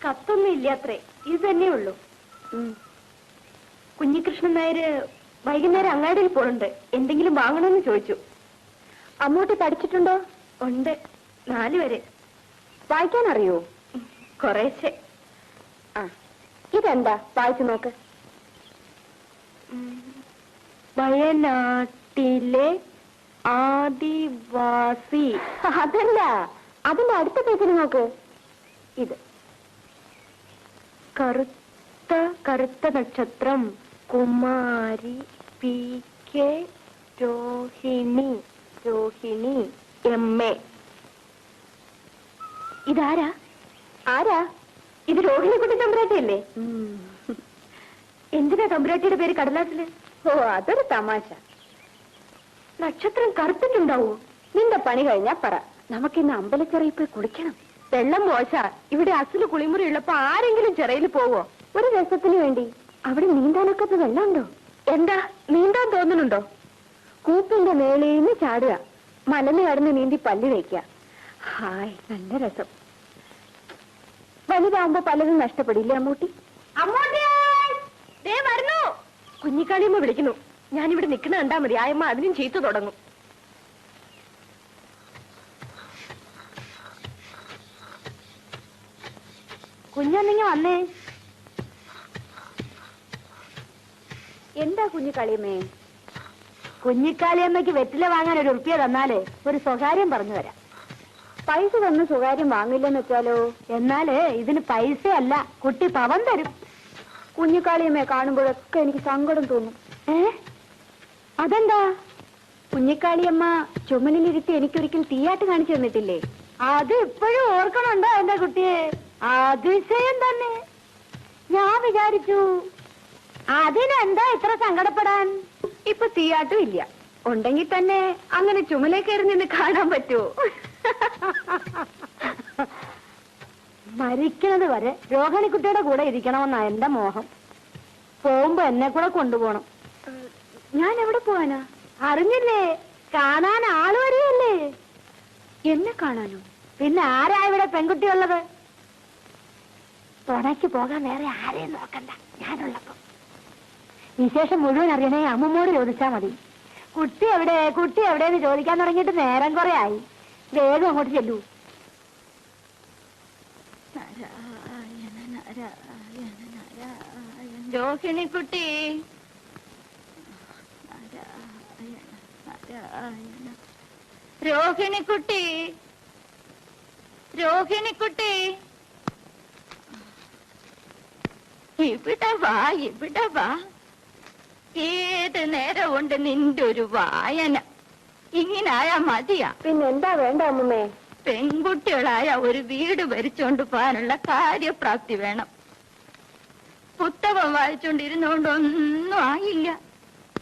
കത്തൊന്നും ഇല്ലാത്രേ, ഇത് തന്നെ ഉള്ളൂ. കുഞ്ഞികൃഷ്ണൻ നായര് വൈകുന്നേരം അങ്ങാടിയിൽ പോണുണ്ട്, എന്തെങ്കിലും വാങ്ങണമെന്ന് ചോദിച്ചു. അമ്മൂട്ടി പഠിച്ചിട്ടുണ്ടോ? ഉണ്ട്, 4 വരെ. വായിക്കാൻ അറിയോ? കുറേശ്ശെ. ഇതെന്താ, വായിച്ചു നോക്ക്. വയനാട്ടിലെ ആദിവാസി. അതല്ല, അതിന്റെ അടുത്ത പേജിൽ നോക്ക്. ഇത് കറുത്ത കറുത്ത നക്ഷത്രം, Kumari P K Rohini MA. ഇതാരാ? ആരാ ഇത്? രോഹിണിക്കുട്ടി തമ്പുരാട്ടിയല്ലേ? എന്തിനാ തമ്പുരാട്ടിയുടെ പേര് കടലാസില്? ഓ, അതൊരു തമാശ. നക്ഷത്രം കറുത്തിട്ടുണ്ടാവോ? നിന്റെ പണി കഴിഞ്ഞാ പറ, നമുക്കിന്ന് അമ്പലച്ചിറയിൽ പോയി കുളിക്കണം. വെള്ളം മോശ, ഇവിടെ അസല് കുളിമുറി ഉള്ളപ്പോ ആരെങ്കിലും ചിറയിൽ പോവോ? ഒരു രസത്തിന് വേണ്ടി. അവിടെ നീന്താനൊക്കത്ത് വെള്ളമുണ്ടോ? എന്താ, നീന്താൻ തോന്നുന്നുണ്ടോ? കൂപ്പിന്റെ മേളീന്ന് ചാടുക, മലന്ന് കടന്ന് നീന്തി പല്ല് വയ്ക്കുക. ഹായ്, നല്ല രസം. വലുതാവുമ്പോ പലതും നഷ്ടപ്പെടില്ലേ അമ്മൂട്ടി? വരുന്നു. കുഞ്ഞിക്കാളിയമ്മ വിളിക്കുന്നു. ഞാനിവിടെ നിൽക്കുന്ന കണ്ടാ മതി, ആയമ്മ അതിനും ചീത്ത തുടങ്ങും. കുഞ്ഞൊന്നിങ്ങ വന്നേ. എന്താ കുഞ്ഞിക്കാളിയമ്മേ? കുഞ്ഞിക്കാളിയമ്മയ്ക്ക് വെറ്റില വാങ്ങാൻ 1 ഉറുപ്പിക തന്നാലേ ഒരു സ്വകാര്യം പറഞ്ഞു തരാം. പൈസ തന്ന് സ്വകാര്യം വാങ്ങില്ലെന്ന് വെച്ചാലോ? എന്നാലേ ഇതിന് പൈസയല്ല, കുട്ടി പവൻ തരും. കുഞ്ഞിക്കാളിയമ്മയെ കാണുമ്പോഴൊക്കെ എനിക്ക് സങ്കടം തോന്നും. അതെന്താ? കുഞ്ഞിക്കാളിയമ്മ ചുമലിലിരുത്തി എനിക്കൊരിക്കൽ തീയാട്ട് കാണിച്ചു തന്നിട്ടില്ലേ? അത് ഇപ്പോഴും ഓർക്കണുണ്ടോ എന്റെ കുട്ടിയെ? അതിശയം തന്നെ. ഞാൻ വിചാരിച്ചു അതിനെന്താ ഇത്ര സങ്കടപ്പെടാൻ? ഇപ്പൊ തീയാട്ടും ഇല്ല, ഉണ്ടെങ്കിൽ തന്നെ അങ്ങനെ ചുമലേ കയറി നിന്ന് കാണാൻ പറ്റുമോ? മരിക്കുന്നത് വരെ രോഹിണിക്കുട്ടിയുടെ കൂടെ ഇരിക്കണമെന്നാ എന്റെ മോഹം. പോകുമ്പോ എന്നെ കൂടെ കൊണ്ടുപോകണം. ഞാൻ എവിടെ പോവാനാ? അറിഞ്ഞില്ലേ, കാണാൻ ആള് വരികയല്ലേ. എന്നെ കാണാനോ? പിന്നെ ആരാ ഇവിടെ പെൺകുട്ടിയുള്ളത്? തുണയ്ക്ക് പോകാൻ വേറെ ആരെയും നോക്കണ്ട, ഞാനുള്ളപ്പോ. വിശേഷം മുഴുവൻ അറിയണേ അമ്മമ്മോട് ചോദിച്ചാ മതി. കുട്ടി എവിടെ, കുട്ടി എവിടെയെന്ന് ചോദിക്കാൻ തുടങ്ങിയിട്ട് നേരം കുറെ ആയി. വേഗം അങ്ങോട്ട് ചെല്ലൂ. രോഹിണിക്കുട്ടി, രോഹിണിക്കുട്ടി, രോഹിണിക്കുട്ടി, ഇവിടെ വാ, ഇവിടെ വാ. ഏത് നേരം കൊണ്ട് നിന്റെ ഒരു വായന ഇങ്ങനായാ മതിയാ? പിന്നെന്താ വേണ്ട അമ്മമ്മേ? പെൺകുട്ടികളായ ഒരു വീട് ഭരിച്ചോണ്ട് പോകാനുള്ള കാര്യപ്രാപ്തി വേണം. പുസ്തകം വായിച്ചോണ്ടിരുന്നോണ്ടൊന്നും ആയില്ല.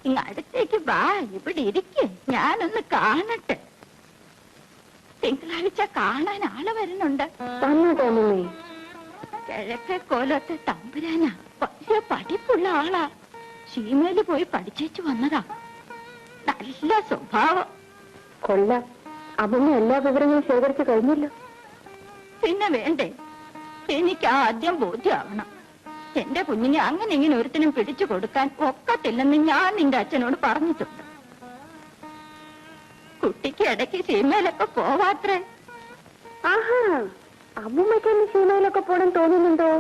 ഇങ്ങ് അടുത്തേക്ക് വാ, ഇവിടെ ഇരിക്കെ, ഞാനൊന്ന് കാണട്ടെ. തിങ്കളാഴ്ച കാണാൻ ആള് വരുന്നുണ്ട്. കിഴക്കേ കോലത്തെ തമ്പുരാനാ, പക്ഷെ പഠിപ്പുള്ള ആളാ. സീമയില് പോയി പഠിച്ചേച്ചു വന്നതാ. നല്ല സ്വഭാവം. കൊള്ളാം. അമ്മ എല്ലാ വിവരങ്ങളും ശേഖരിച്ചു കഴിഞ്ഞല്ലോ. പിന്നെ വേണ്ടേ? എനിക്ക് ആദ്യം ബോധ്യമാവണം. എന്റെ കുഞ്ഞിനെ അങ്ങനെ ഇങ്ങനെ ഒരുത്തിനും പിടിച്ചു കൊടുക്കാൻ ഒക്കത്തില്ലെന്ന് ഞാൻ നിന്റെ അച്ഛനോട് പറഞ്ഞിട്ടുണ്ട്. കുട്ടിക്ക് ഇടയ്ക്ക് സീമയിലൊക്കെ പോവാത്രേ. ആഹാ, അമ്മൂമ്മയ്ക്കൊന്ന് സീമയിലൊക്കെ പോടാൻ തോന്നുന്നുണ്ടോ?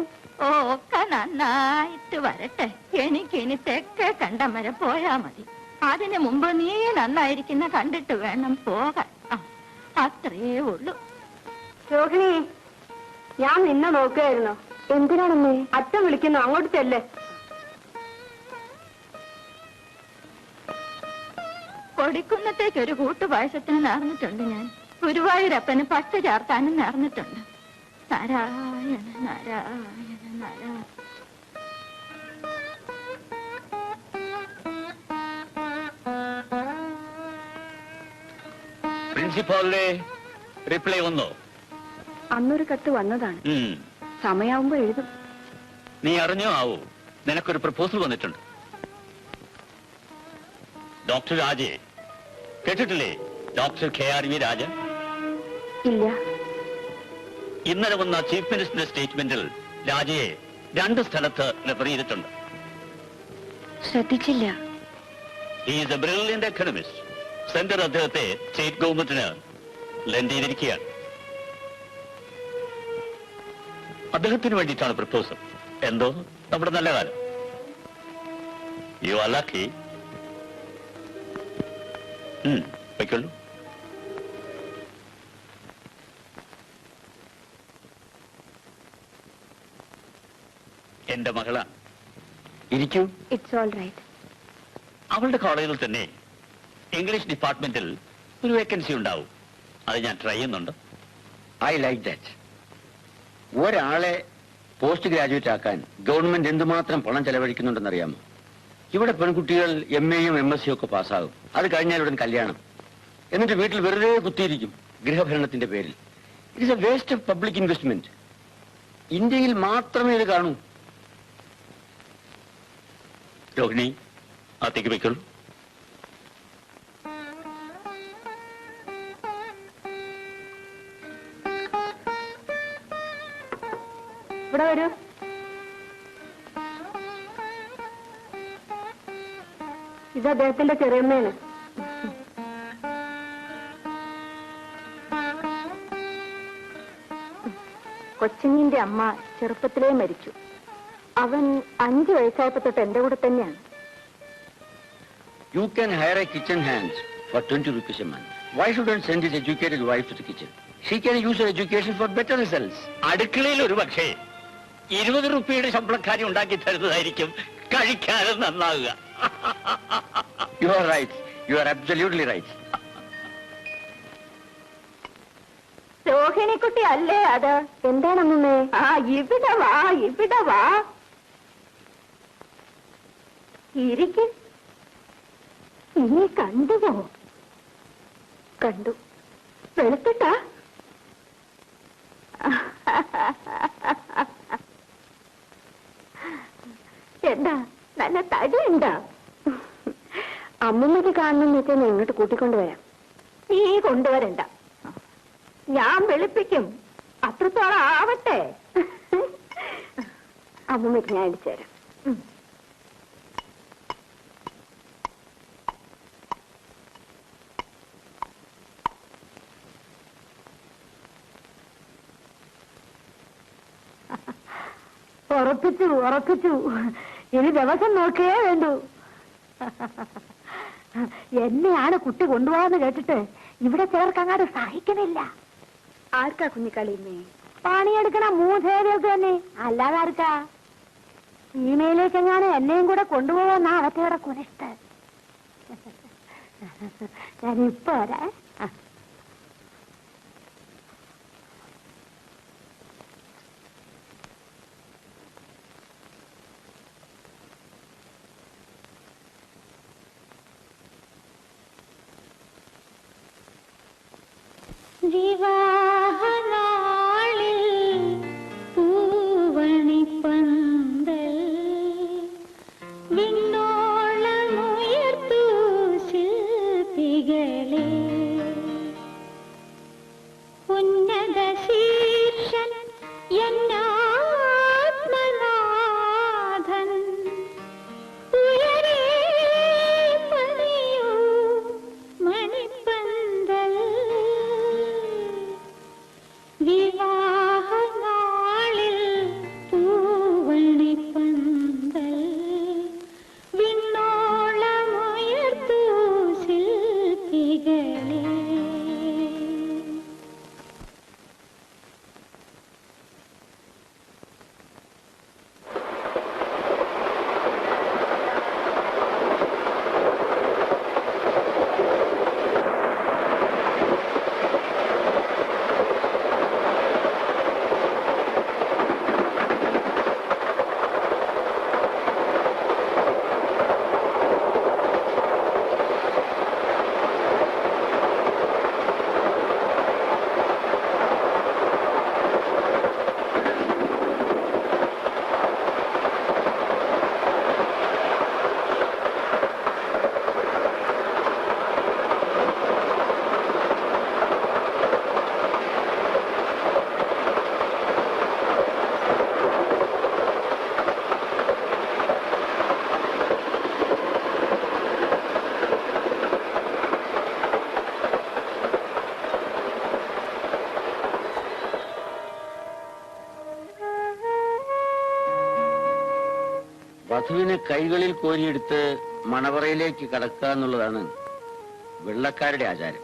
ഓ, ഒക്കെ നന്നായിട്ട് വരട്ടെ. എനിക്കിനി തെക്കേ കണ്ടം വരെ പോയാ മതി. അതിനു മുമ്പ് നീ നന്നായിരിക്കുന്ന കണ്ടിട്ട് വേണം പോകാൻ. അത്രേ ഉള്ളൂ. രോഹിണി, ഞാൻ നിന്നെ നോക്കുകയായിരുന്നു. എന്തിനാണെന്നേ? അച്ഛൻ വിളിക്കുന്നു, അങ്ങോട്ട് ചെല്ലേ. കൊടിക്കുന്നത്തേക്ക് ഒരു കൂട്ടുപായസത്തിന് നേർന്നിട്ടുണ്ട് ഞാൻ. ഗുരുവായൂരപ്പന് പച്ച ചേർത്താനും നേർന്നിട്ടുണ്ട്. നാരായണ നാരായണ നാരായണ. പ്രിൻസിപ്പാളിന്റെ റിപ്ലൈ വന്നോ? അന്നൊരു കത്ത് വന്നതാണ്. സമയാവുമ്പോ എഴുതും. നീ അറിഞ്ഞോ ആവോ, നിനക്കൊരു പ്രപ്പോസൽ വന്നിട്ടുണ്ട്. ഡോക്ടർ രാജയെ കേട്ടിട്ടില്ലേ? ഡോക്ടർ KRV രാജ. ഇല്ല. ഇന്നലെ വന്ന ചീഫ് മിനിസ്റ്ററുടെ സ്റ്റേറ്റ്മെന്റിൽ രാജയെ 2 സ്ഥലത്ത് റെഫർ ചെയ്തിട്ടുണ്ട്. ശ്രദ്ധിച്ചില്ല. Is a brilliant economist. Centre അദ്ദേഹത്തെ സ്റ്റേറ്റ് ഗവൺമെന്റിന് ലെൻഡ് ചെയ്തിരിക്കുകയാണ്. അദ്ദേഹത്തിന് വേണ്ടിയിട്ടാണ് പ്രപ്പോസൽ. എന്തോ നമ്മുടെ നല്ല കാലം. You are lucky. വയ്ക്കുള്ളൂ. എന്റെ മകളാണ്. ഇരിക്കൂ. It's all right. അവളുടെ കോളേജിൽ തന്നെ ഇംഗ്ലീഷ് ഡിപ്പാർട്ട്മെന്റിൽ ഒരു വേക്കൻസി ഉണ്ടാവും. അത് ഞാൻ ട്രൈ ചെയ്യുന്നുണ്ട്. I like that. ഒരാളെ പോസ്റ്റ് ഗ്രാജുവേറ്റ് ആക്കാൻ ഗവൺമെന്റ് എന്തുമാത്രം പണം ചെലവഴിക്കുന്നുണ്ടെന്നറിയാമോ? ഇവിടെ പെൺകുട്ടികൾ MA-യും MSc ഒക്കെ പാസ്സാകും. അത് കഴിഞ്ഞാൽ ഉടൻ കല്യാണം. എന്നിട്ട് വീട്ടിൽ വെറുതെ കുത്തിയിരിക്കും ഗൃഹഭരണത്തിന്റെ പേരിൽ. It is A waste of public investment. ഇന്ത്യയിൽ മാത്രമേ ഇത് കാണൂ. രോഹിണി, അകത്തേക്ക് വയ്ക്കുള്ളൂ. ഇവിടെ വരൂ. ഇത് അദ്ദേഹത്തിന്റെ ചെറിയമ്മയാണ്. കൊച്ചിങ്ങിന്റെ അമ്മ ചെറുപ്പത്തിലേ മരിച്ചു. അവൻ 5 വയസ്സായപ്പോ തൊട്ട് എന്റെ കൂടെ തന്നെയാണ്. You can hire a kitchen hand for 20 rupees a month. Why shouldn't send his educated wife to the kitchen? She can use her education for better results. അടുക്കളയിൽ ഒരു പക്ഷേ 20 രൂപയുടെ ശമ്പളക്കാരി ഉണ്ടാക്കി തരുന്നതായിരിക്കും കഴിക്കാനും നന്നാവുക. You are right. You are absolutely right. രോഹിണിക്കുട്ടി അല്ലേ അത്? എന്താണമ്മേ? ഇവിടെ വാ, ഇവിടെ വാ. ഇരിക്ക്. നീ കണ്ടുവോ? കണ്ടു. വെളുത്തിട്ടാ? എന്താ നല്ല തടിയുണ്ടാ? അമ്മമ്മക്ക് കാണണമെന്ന് വെച്ചാൽ ഇങ്ങോട്ട് കൂട്ടിക്കൊണ്ടുവരാം. നീ കൊണ്ടുവരണ്ട, ഞാൻ വെളുപ്പിക്കും. അത്രത്തോളം ആവട്ടെ. അമ്മമ്മക്ക് ഞാൻ അടിച്ചു തരാം. ഉറപ്പിച്ചു ഉറപ്പിച്ചു. ഇനി ദിവസം നോക്കിയേ വേണ്ടു. എന്നെയാണ് കുട്ടി കൊണ്ടുപോകാന്ന് കേട്ടിട്ട് ഇവിടെ ചിലർക്ക് അങ്ങാട് സഹിക്കണില്ല. ആർക്കാ കുഞ്ഞിക്കളിയുന്നേ? പണിയെടുക്കണ മൂന്നേരിയൊക്കെ തന്നെ, അല്ലാതെ ആർക്കാ? സീമയിലേക്കെങ്ങാനും എന്നെയും കൂടെ കൊണ്ടുപോകാന്നാ അവറ്റയുടെ കുനിഷ്ട്. ഞാനിപ്പോ വരാ. വിവാഹനാളിൽ പൂവണിപ്പന്തൽ വിണ്ണോളമുയർത്തു ശില്പികളെ. ഉന്നത ശീർഷൻ എന്നാത്മനാഥൻ ഉയരേ പണിയൂ മണിപ്പന്തൽ. വധുവിനെ കൈകളിൽ കോരിയെടുത്ത് മണവറയിലേക്ക് കടക്കുക എന്നുള്ളതാണ് വെള്ളക്കാരുടെ ആചാരം.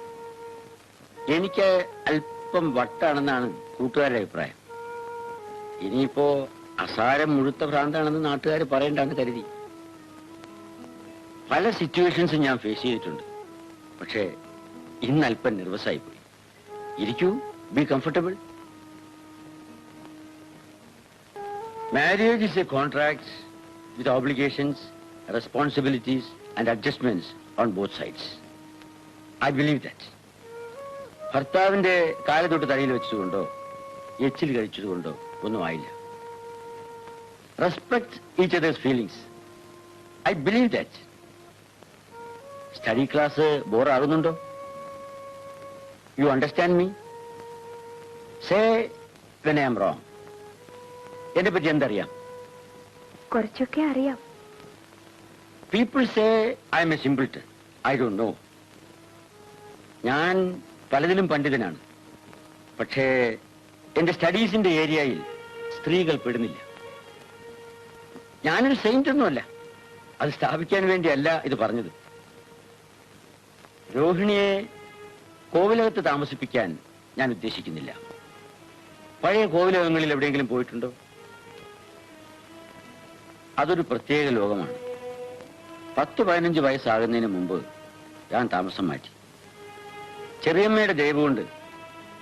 എനിക്ക് അല്പം വട്ടാണെന്നാണ് കൂട്ടുകാരുടെ അഭിപ്രായം. ഇനിയിപ്പോ അസാരം മുഴുത്ത ഭ്രാന്താണെന്ന് നാട്ടുകാർ പറയണ്ടെന്ന് കരുതി. പല സിറ്റുവേഷൻസും ഞാൻ ഫേസ് ചെയ്തിട്ടുണ്ട്. പക്ഷേ ഇന്ന് അല്പം നെർവസായി പോയി. ഇരിക്കൂ, be comfortable. Marriage is a contract with obligations, responsibilities and adjustments on both sides. I believe that. ഭർത്താവിന്റെ കാല് തൊട്ട് തലയിൽ വെച്ചതുകൊണ്ടോ എച്ചിൽ കഴിച്ചതുകൊണ്ടോ ഒന്നും ആയില്ല. Respect each others feelings. I believe that. Study class ബോറാകുന്നുണ്ടോ? You understand me? Say when I am wrong. എന്നെ പറ്റി എന്തറിയാം? കുറച്ചൊക്കെ അറിയാം. People say I am a simpleton. I don't know. ഞാൻ പലതിലും പണ്ഡിതനാണ്. പക്ഷേ എന്റെ സ്റ്റഡീസിന്റെ ഏരിയയിൽ സ്ത്രീകൾ പെടുന്നില്ല. ഞാനൊരു സെയിന്റ് ഒന്നുമല്ല. അത് സ്ഥാപിക്കാൻ വേണ്ടിയല്ല ഇത് പറഞ്ഞത്. രോഹിണിയെ കോവിലകത്ത് താമസിപ്പിക്കാൻ ഞാൻ ഉദ്ദേശിക്കുന്നില്ല. പഴയ കോവിലകങ്ങളിൽ എവിടെയെങ്കിലും പോയിട്ടുണ്ടോ? അതൊരു പ്രത്യേക ലോകമാണ്. 10-15 വയസ്സാകുന്നതിന് മുമ്പ് ഞാൻ താമസം മാറ്റി. ചെറിയമ്മയുടെ ദയവുകൊണ്ട്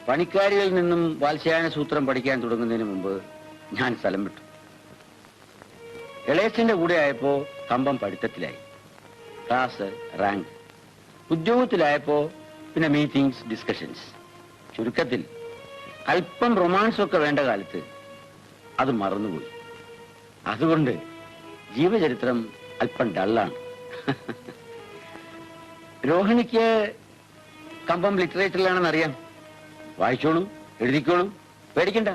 പണിക്കാരികളിൽ നിന്നും വാത്സ്യായന സൂത്രം പഠിക്കാൻ തുടങ്ങുന്നതിന് മുമ്പ് ഞാൻ സ്ഥലം വിട്ടു. ഇളയച്ചന്റെ കൂടെ ആയപ്പോ കമ്പം പഠിത്തത്തിലായി. Class, rank. ഉദ്യോഗത്തിലായപ്പോ പിന്നെ മീറ്റിംഗ്സ്, ഡിസ്കഷൻസ്. ചുരുക്കത്തിൽ അല്പം റൊമാൻസ് ഒക്കെ വേണ്ട കാലത്ത് അത് മറന്നുപോയി. അതുകൊണ്ട് ജീവചരിത്രം അല്പം ഡള്ളാണ്. രോഹിണിക്ക് കമ്പം ലിറ്ററേച്ചറിലാണെന്ന് അറിയാം. വായിച്ചോളും, എഴുതിക്കോളും, പേടിക്കണ്ട.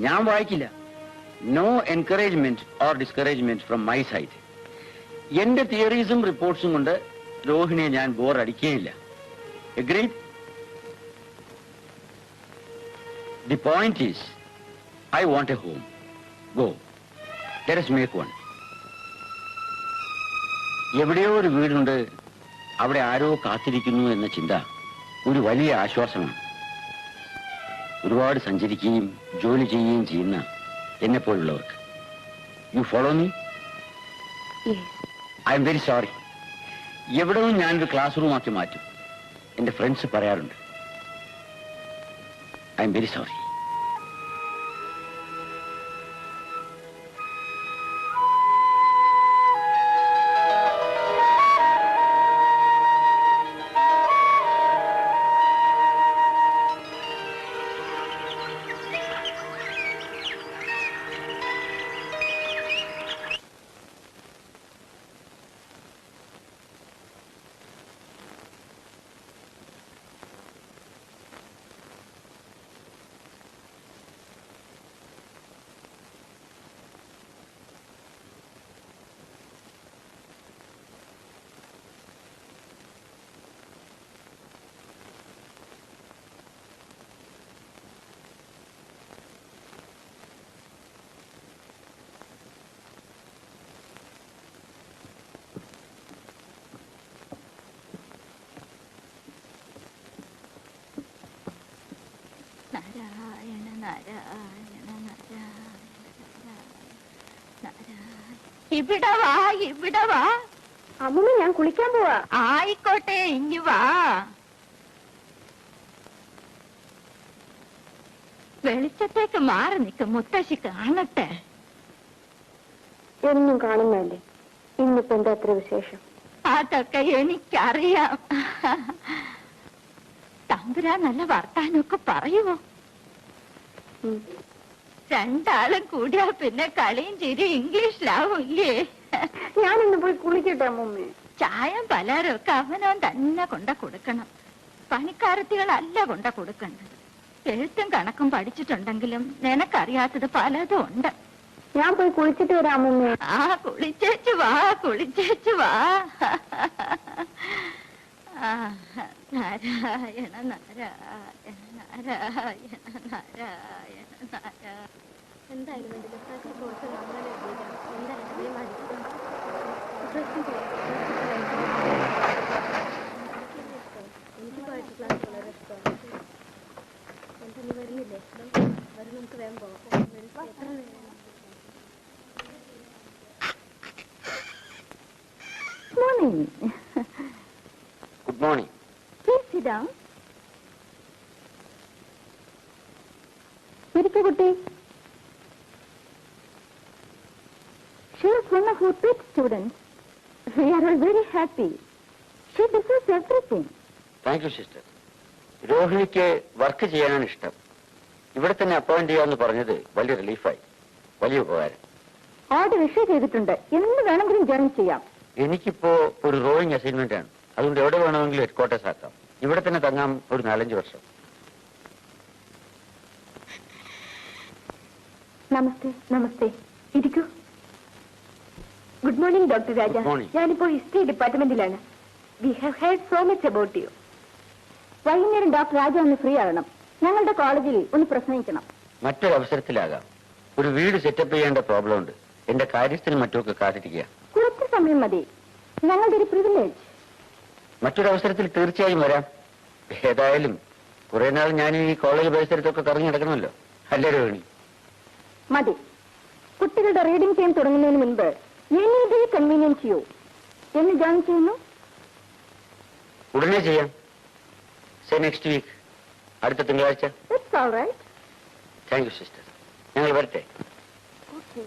ഞാൻ വായിക്കില്ല. No encouragement or discouragement from my side. എന്റെ തിയറീസും റിപ്പോർട്ട്സും കൊണ്ട് രോഹിണിയെ ഞാൻ ബോർ അടിക്കുകയില്ല. Agreed? The point is, I want a home. Go. Let us make one. എവിടെയോ ഒരു വീടുണ്ട്, അവിടെ ആരോ കാത്തിരിക്കുന്നു എന്ന ചിന്ത ഒരു വലിയ ആശ്വാസമാണ്. ഒരുപാട് സഞ്ചരിക്കുകയും ജോലി ചെയ്യുകയും ചെയ്യുന്ന എന്നെപ്പോലുള്ളവർക്ക്. You follow me? I am very sorry. എവിടവും ഞാനൊരു ക്ലാസ് റൂം ആക്കി മാറ്റും. എന്റെ ഫ്രണ്ട്സ് പറയാറുണ്ട്. I am very sorry. ഇവിടെ വാ, ഇവിടെ വാ. അമ്മ, ഞാൻ കുളിക്കാൻ പോവാ. ആയിക്കോട്ടെ, ഇനി വാ. വെളിച്ചത്തേക്ക് മാറി നിൽക്കും, മുത്തശ്ശി കാണട്ടെ. എന്നും കാണുന്നല്ലേ, ഇന്നിപ്പോ എന്താ അത്ര വിശേഷം? അതൊക്കെ എനിക്കറിയാം. തമ്പുരാൻ നല്ല വർത്താനൊക്കെ പറയുമോ? രണ്ടാളും കൂടിയാ പിന്നെ കളിയും ചിരി ഇംഗ്ലീഷിലാവൂല്ലേ? ഞാനിന്ന് പോയി കുളിക്കട്ടെ അമ്മൂമ്മേ. ചായം പലഹാരമൊക്കെ അവനവൻ തന്നെ കൊണ്ട കൊടുക്കണം. പണിക്കാരത്തികളല്ല കൊണ്ട കൊടുക്കേണ്ടത്. എഴുത്തും കണക്കും പഠിച്ചിട്ടുണ്ടെങ്കിലും നിനക്കറിയാത്തത് പലതും ഉണ്ട്. ഞാൻ പോയി കുളിച്ചിട്ട് വരാം അമ്മൂമ്മേ. ആ, കുളിച്ചേച്ചു വാ, കുളിച്ചേച്ചു വാ. നാരായണ നാരായണ നാരായണ നാരായണ നാരായണ. എന്തായാലും എന്തായാലും Morning. Good morning. Please sit down. ഇരിക്കൂ കുട്ടി. She is one of our pet students. We are all very happy. She deserves everything. Thank you sister. രോഹിണിക്ക് വർക്ക് ചെയ്യാനാണ് ഇഷ്ടം. ഇവിടെ തന്നെ അപ്പോയിന്റ് ചെയ്യാമെന്ന് പറഞ്ഞത് വലിയ റിലീഫായി. വലിയ ഉപകാരം. ഓർഡർ ഇഷ്യൂ ചെയ്തിട്ടുണ്ട്. എന്ന് വേണമെങ്കിലും ജോയിൻ ചെയ്യാം. എനിക്കിപ്പോ ഒരു റോയിങ് അസൈൻമെന്റ് ആണ്. അതുകൊണ്ട് എവിടെ വേണമെങ്കിലും ഹെഡ് ക്വാർട്ടേഴ്സ് ആക്കാം. ഇവിടെ തന്നെ തങ്ങാം ഒരു 4-5 വർഷം. നമസ്തേ. നമസ്തേ. ഇരിക്കൂ. Good morning doctor Raja. Good morning. ഞാനിപ്പോ ഹിസ്റ്ററി ഡിപ്പാർട്ട്മെന്റിലാണ്. We have heard so much about you. വൈകുന്നേരം ഡോക്ടർ രാജ ഒന്ന് ഫ്രീ ആകണം. ഞങ്ങളുടെ കോളേജിൽ ഒന്ന് പ്രസംഗിക്കണം. മറ്റൊരു അവസരത്തിലാകാം. ഒരു വീട് സെറ്റപ്പ് ചെയ്യേണ്ട പ്രോബ്ലം ഉണ്ട്. എന്റെ കാര്യസ്ഥനും മറ്റുമൊക്കെ കാത്തിരിക്കുക. കുറച്ച് സമയം മതി. ഞങ്ങളുടെ ഒരു പ്രിവിലേജ്. മറ്റൊരു അവസരത്തിൽ തീർച്ചയായും വരാം. ഏതായാലും കുറെ നാൾ ഞാൻ ഈ കോളേജ് പരിസരത്തൊക്കെ കറങ്ങി നടക്കണമല്ലോ. അല്ലേ രോഹിണി? മതി. കുട്ടികളുടെ റീഡിംഗ് ടൈം തുടങ്ങുന്നതിന് മുൻപ് എനി ഡേ കൺവീനിയൻസ് യു. എന്ന് ജോയിൻ ചെയ്യുന്നു? ഉടനെ ചെയ്യാം. Say next week. അടുത്ത തിങ്കളാഴ്ച. It's all right. Thank you sister. ഞങ്ങൾ വരട്ടെ. ഓക്കെ.